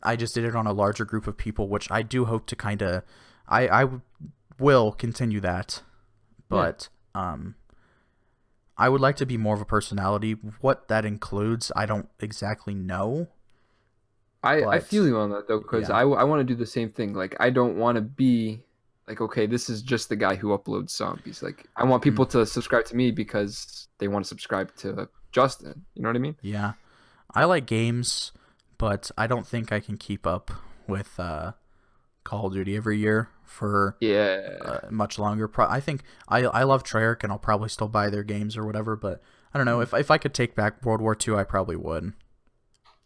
I just did it on a larger group of people, which I do hope to kind of... I will continue that. But I would like to be more of a personality. What that includes, I don't exactly know. I feel you on that, though, because I want to do the same thing. Like, I don't want to be like, okay, this is just the guy who uploads zombies. Like, I want people to subscribe to me because they want to subscribe to Justin. You know what I mean? Yeah. I like games, but I don't think I can keep up with Call of Duty every year for much longer. I think I love Treyarch, and I'll probably still buy their games or whatever, but I don't know. If I could take back World War II, I probably would.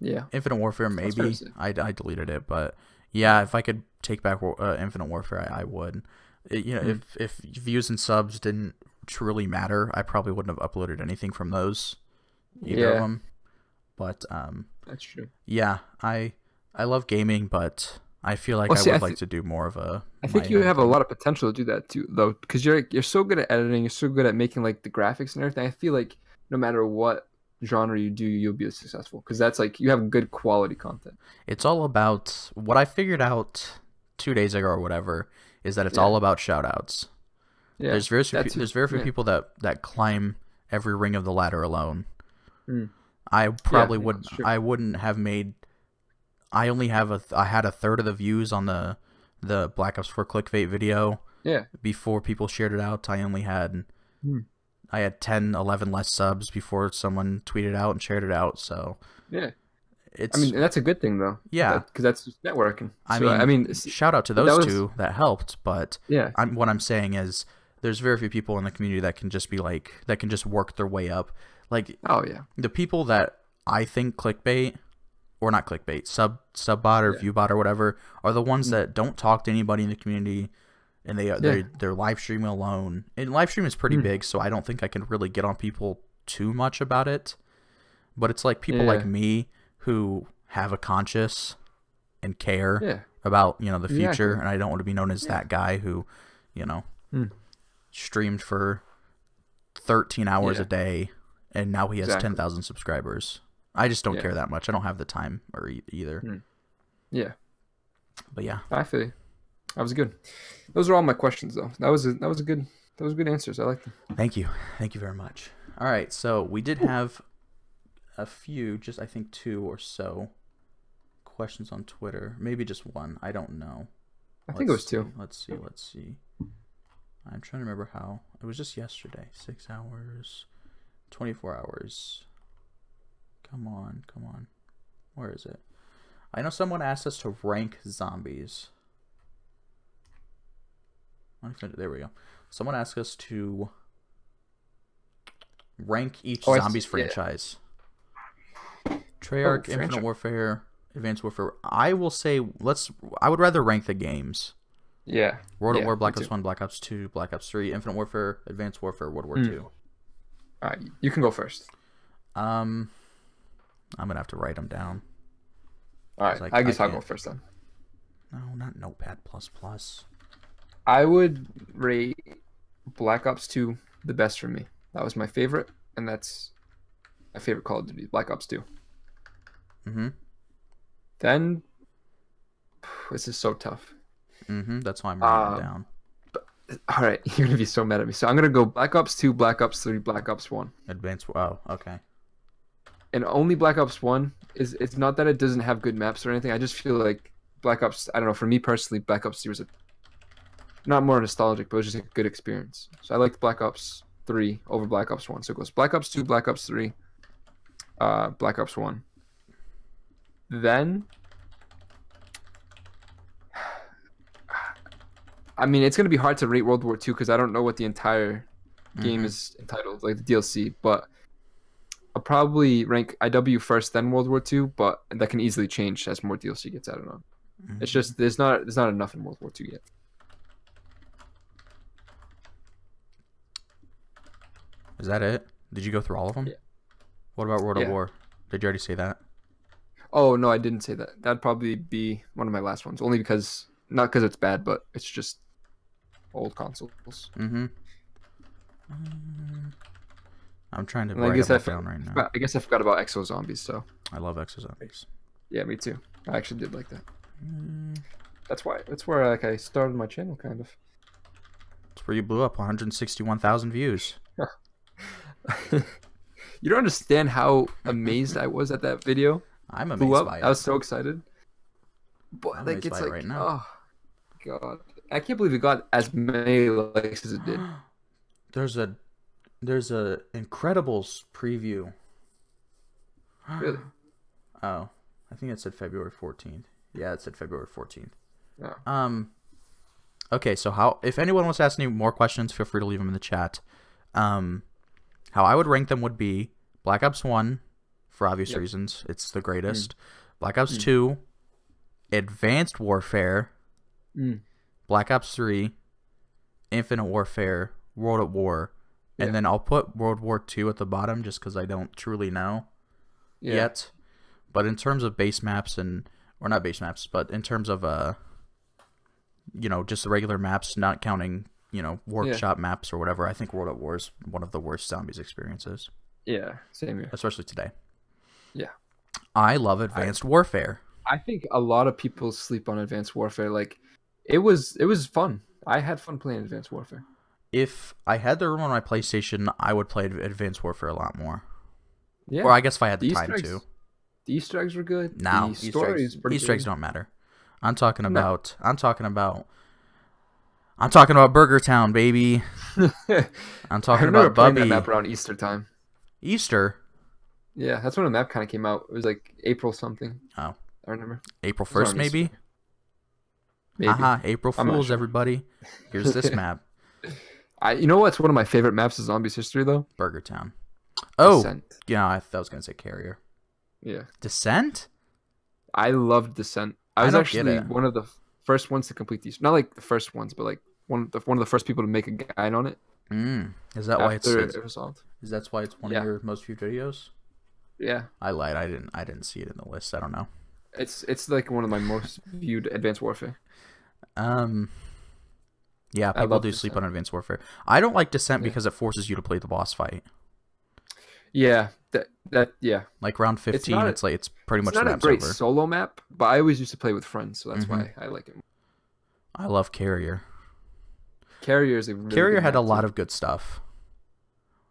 Yeah. Infinite Warfare, maybe. I deleted it, but yeah, if I could take back Infinite Warfare, I would. If views and subs didn't truly matter, I probably wouldn't have uploaded anything from those, either of them. But that's true. Yeah, I love gaming, but I feel like I would like to do more of a... I think you have a lot of potential to do that too, though, because you're so good at editing, you're so good at making like the graphics and everything. I feel like no matter what genre you do, you'll be successful, because that's like you have good quality content. It's all about what I figured out 2 days ago or whatever, is that it's all about shout outs. Yeah, there's very few people that climb every ring of the ladder alone. I probably would. I wouldn't have made. I only have I had a third of the views on the Black Ops 4 clickbait video. Yeah. Before people shared it out, I only had. I had 10, 11 less subs before someone tweeted out and shared it out. So. Yeah. I mean, that's a good thing though. Yeah. Because that's just networking. I mean, shout out to those two that helped, but yeah. What I'm saying is, there's very few people in the community that can just be like that can just work their way up. Like, oh yeah, the people that I think clickbait, or not clickbait, subbot or viewbot or whatever, are the ones that don't talk to anybody in the community, and they're live streaming alone. And live stream is pretty big, so I don't think I can really get on people too much about it. But it's like people like me who have a conscience and care about the future, and I don't want to be known as that guy who streamed for 13 hours a day and now he has 10,000 subscribers. I just don't care that much. I don't have the time or either. Yeah. But yeah. I feel you. That was good. Those are all my questions though. That was good answers. I like them. Thank you. Thank you very much. All right, so we did have a few, just I think 2 or so questions on Twitter. Maybe just 1. I don't know. I think it was 2. Let's see. I'm trying to remember how. It was just yesterday. 6 hours, 24 hours. Come on. Where is it? I know someone asked us to rank zombies. There we go. Someone asked us to rank each zombies franchise. Treyarch, Infinite Warfare, Advanced Warfare. I will say I would rather rank the games. Yeah. World at War, Black Ops 1, Black Ops 2, Black Ops 3, Infinite Warfare, Advanced Warfare, World War 2. All right, you can go first. I'm gonna have to write them down. All right, I guess I'll go first then. No, not Notepad++. I would rate Black Ops 2 the best for me. That was my favorite, and that's my favorite Call of Duty, Black Ops 2. Then, this is so tough. That's why I'm writing it down. All right, you're gonna be so mad at me. So I'm gonna go Black Ops 2, Black Ops 3, Black Ops 1. Advanced. Oh, okay. And only Black Ops 1 is. It's not that it doesn't have good maps or anything. I just feel like Black Ops. I don't know. For me personally, Black Ops 3 was not more nostalgic, but it was just a good experience. So I liked Black Ops 3 over Black Ops 1. So it goes Black Ops 2, Black Ops 3, Black Ops 1. Then, I mean, it's going to be hard to rate World War 2 because I don't know what the entire game is entitled, like the DLC, but I'll probably rank IW first, then World War 2, but that can easily change as more DLC gets added on. It's just, there's not enough in World War 2 yet. Is that it? Did you go through all of them? Yeah. What about World at War? Did you already say that? Oh, no, I didn't say that. That'd probably be one of my last ones. Only because, not because it's bad, but it's just old consoles. I'm trying to write it down right now. I guess I forgot about exo-zombies, so. I love exo-zombies. Yeah, me too. I actually did like that. That's where like I started my channel, kind of. That's where you blew up 161,000 views. You don't understand how amazed I was at that video. I'm amazed by it. I was so excited. But I'm like amazed it's by like, it right now. oh god, I can't believe it got as many likes as it did. There's a Incredibles preview. Really? Oh, I think it said February 14th. Yeah, it said February 14th. Yeah. Okay, so if anyone wants to ask any more questions, feel free to leave them in the chat. How I would rank them would be Black Ops 1, for obvious reasons. It's the greatest. Black Ops 2, Advanced Warfare, Black Ops 3, Infinite Warfare, World at War, and then I'll put World War 2 at the bottom just because I don't truly know yet. But in terms of base maps or not base maps, but in terms of just the regular maps, not counting workshop maps or whatever, I think World at War is one of the worst zombies experiences. Yeah, same here. Especially today. Yeah. I love Advanced Warfare. I think a lot of people sleep on Advanced Warfare. Like, it was fun. I had fun playing Advanced Warfare. If I had the room on my PlayStation, I would play Advanced Warfare a lot more. Yeah. Or I guess if I had the time to. The Easter eggs were good. No, the stories were Easter eggs good. don't matter. I'm talking about Burger Town, baby. I'm talking about Bubby. That map around Easter time. Easter? Yeah, that's when the map kind of came out. It was like April something. Oh. I remember. April 1st, maybe? Maybe. Aha, April Fools, sure. Everybody. Here's this map. You know what's one of my favorite maps of Zombies history, though? Burger Town. Oh, Descent. Yeah, I thought I was going to say Carrier. Yeah. Descent? I loved Descent. I was actually one of the first ones to complete these. Not like the first ones, but like one of the first people to make a guide on it. Is that why it's resolved? Is that why it's one of your most viewed videos? Yeah. I lied. I didn't see it in the list. I don't know. It's like one of my most viewed Advanced Warfare. Yeah, people do sleep on Advanced Warfare. I don't like Descent because it forces you to play the boss fight. Yeah, yeah. Like round 15, it's pretty much not a great solo map, but I always used to play with friends, so that's why I like it. I love Carrier. Carrier is a really Carrier had a lot of good stuff.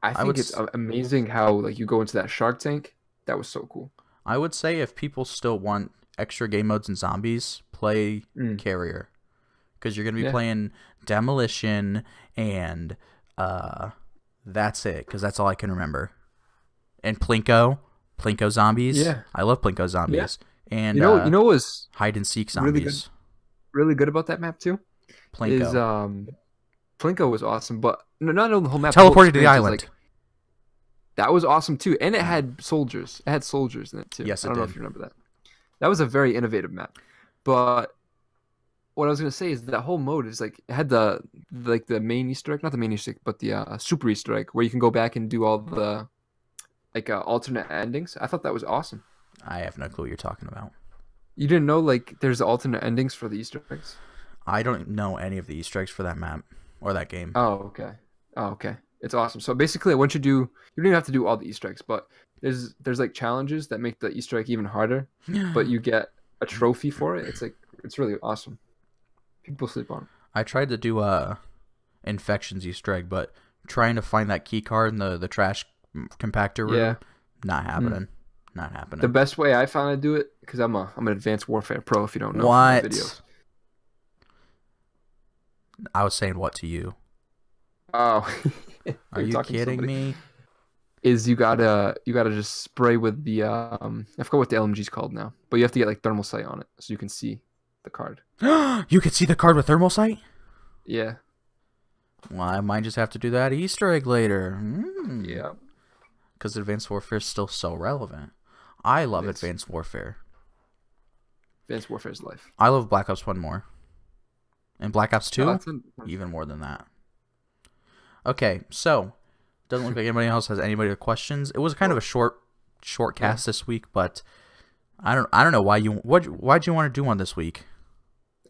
I think it's amazing how like you go into that shark tank. That was so cool. I would say if people still want extra game modes and zombies, play Carrier, because you're gonna be playing Demolition and that's it. Because that's all I can remember. And Plinko zombies. Yeah, I love Plinko zombies. Yeah. And you know what was hide and seek zombies. Really good about that map too. Plinko. Is Plinko was awesome, but not only the whole map. Teleported to the island. Like, that was awesome too, and it had soldiers. It had soldiers in it too. Yes, I don't know if you remember that. That was a very innovative map. But what I was gonna say is that whole mode is like it had the main Easter egg, not the main Easter egg, but the super Easter egg where you can go back and do all the alternate endings. I thought that was awesome. I have no clue what you're talking about. You didn't know like there's alternate endings for the Easter eggs? I don't know any of the Easter eggs for that map or that game. Oh, okay. It's awesome. So basically, once you don't even have to do all the Easter eggs, but there's like challenges that make the Easter egg even harder, but you get a trophy for it. It's really awesome. People sleep on it. I tried to do Infections Easter egg, but trying to find that key card in the trash compactor room, not happening. Not happening. The best way I found to do it, because I'm an Advanced Warfare pro, if you don't know. What? Videos. I was saying what to you? Oh. Are you kidding me? Is you gotta just spray with the I forgot what the LMG's called now, but you have to get like thermal sight on it so you can see the card. You can see the card with thermal sight? Yeah. Well, I might just have to do that Easter egg later. Yeah. Because Advanced Warfare is still so relevant. I love Advanced Warfare. Advanced Warfare is life. I love Black Ops 1 more. And Black Ops 2, even more than that. Okay, so doesn't look like anybody else has any questions. It was kind of a short cast this week, but I don't know why'd you want to do one this week?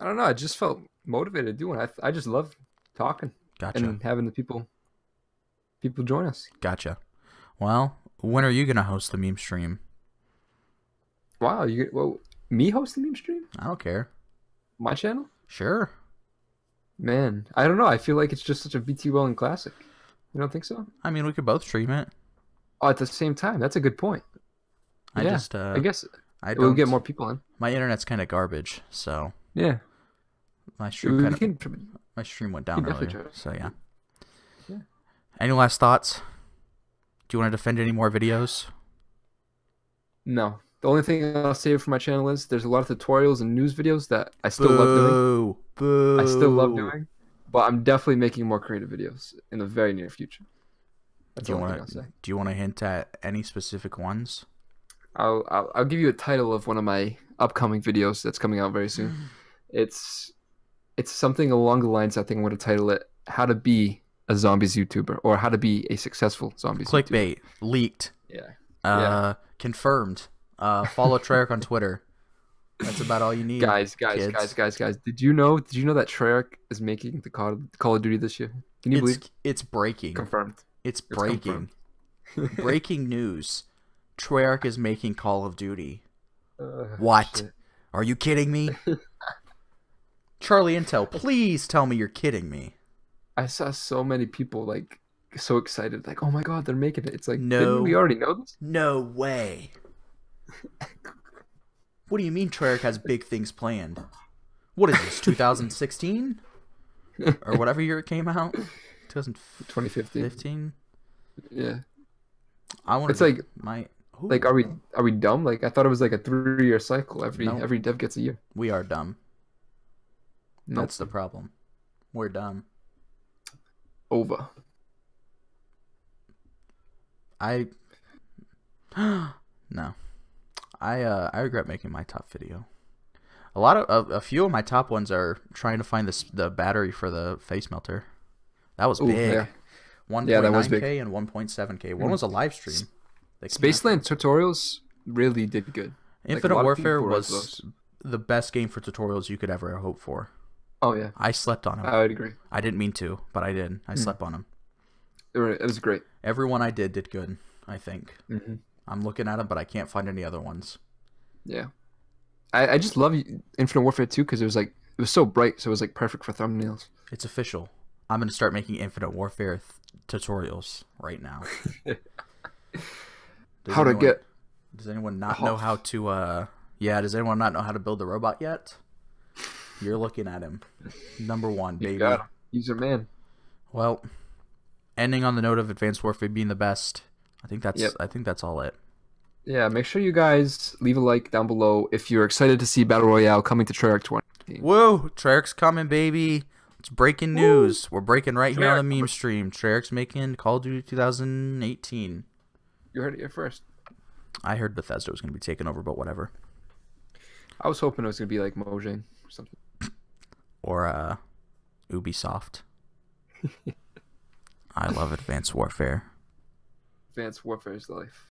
I don't know. I just felt motivated to do one. I just love talking. Gotcha. And having the people join us. Gotcha. Well, when are you gonna host the meme stream? Wow, me host the meme stream? I don't care. My channel? Sure. Man, I don't know. I feel like it's just such a BTWelling classic. You don't think so? I mean, we could both stream it. Oh, at the same time. That's a good point. I guess we'll get more people in. My internet's kind of garbage, so yeah. My stream went down earlier, so yeah. Any last thoughts? Do you want to defend any more videos? No. The only thing I'll say for my channel is there's a lot of tutorials and news videos that I still love doing. Boo. I still love doing, but I'm definitely making more creative videos in the very near future. That's the only thing I'll say. Do you want to hint at any specific ones? I'll give you a title of one of my upcoming videos that's coming out very soon. It's something along the lines, I think I'm going to title it, How to Be a Zombies YouTuber, or How to Be a Successful Zombies YouTuber. Clickbait. Leaked. Yeah. Confirmed. Follow Treyarch on Twitter. That's about all you need. Guys. Did you know that Treyarch is making the Call of Duty this year? Can you believe? It's breaking. Confirmed. It's breaking. Breaking news. Treyarch is making Call of Duty. What? Shit. Are you kidding me? Charlie Intel, please tell me you're kidding me. I saw so many people like so excited, like, oh my god, they're making it. It's like, didn't we No, already know this? no way. What do you mean Treyarch has big things planned? What is this, 2016? Or whatever year it came out? 2015. Yeah. I want It's like my like, are we dumb? Like, I thought it was like a 3-year cycle. Every dev gets a year. We are dumb. Nope. That's the problem. We're dumb. Over. No. I regret making my top video. A few of my top ones are trying to find the battery for the face melter. That was big. Yeah. 1.9K and 1.7K. One was a live stream. Spaceland tutorials really did good. Infinite Warfare was the best game for tutorials you could ever hope for. Oh yeah. I slept on him. I would agree. I didn't mean to, but I did. I slept on him. It was great. Everyone I did good, I think. Mm-hmm. I'm looking at them, but I can't find any other ones. Yeah. I just love Infinite Warfare 2 because it was so bright, so it was like perfect for thumbnails. It's official. I'm going to start making Infinite Warfare tutorials right now. Does anyone not know how to does anyone not know how to build a robot yet? You're looking at him. Number 1, baby. You got him. He's your man. Well, ending on the note of Advanced Warfare being the best, I think that's all it. Yeah, make sure you guys leave a like down below if you're excited to see Battle Royale coming to Treyarch 20. Whoa, Treyarch's coming, baby. It's breaking news. We're breaking right here on the meme stream. Treyarch's making Call of Duty 2018. You heard it here first. I heard Bethesda was going to be taken over, but whatever. I was hoping it was going to be like Mojang or something. Or Ubisoft. I love Advanced Warfare. Advanced Warfare is life.